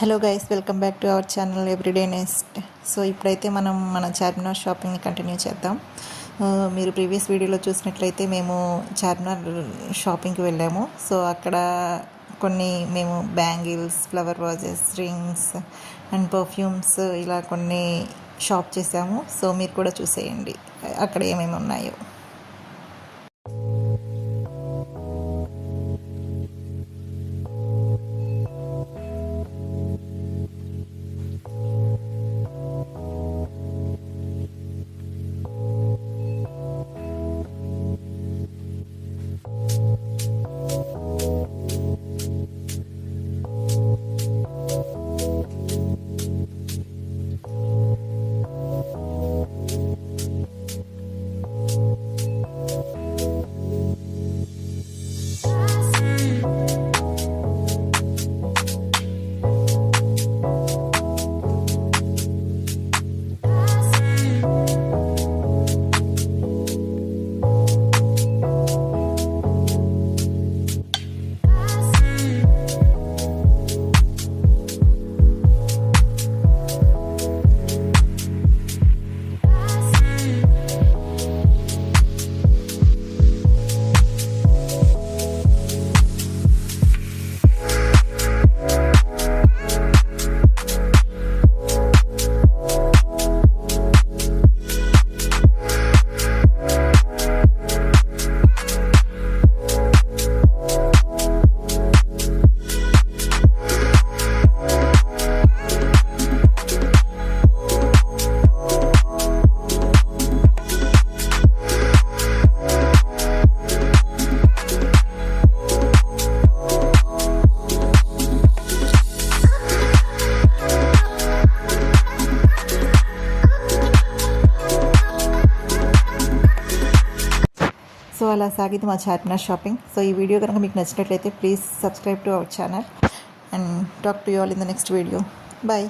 Hello guys, welcome back to our channel Everyday Nest. So ఇప్పుడైతే మనం మన Charminar షాపింగ్ని continue చేద్దాం. మీరు ప్రీవియస్ వీడియోలో చూసినట్లయితే మేము చార్మినార్ షాపింగ్కి వెళ్ళాము. సో అక్కడ కొన్ని మేము bangles, flower vases, rings and perfumes ఇలా కొన్ని షాప్ చేసాము. సో మీరు కూడా చూసేయండి అక్కడ ఏమేమి ఉన్నాయో. సో అలా సాగింది మా చార్మినార్ షాపింగ్. సో ఈ వీడియో కనుక మీకు నచ్చినట్లయితే please subscribe to our channel and talk to you all in the next video. Bye.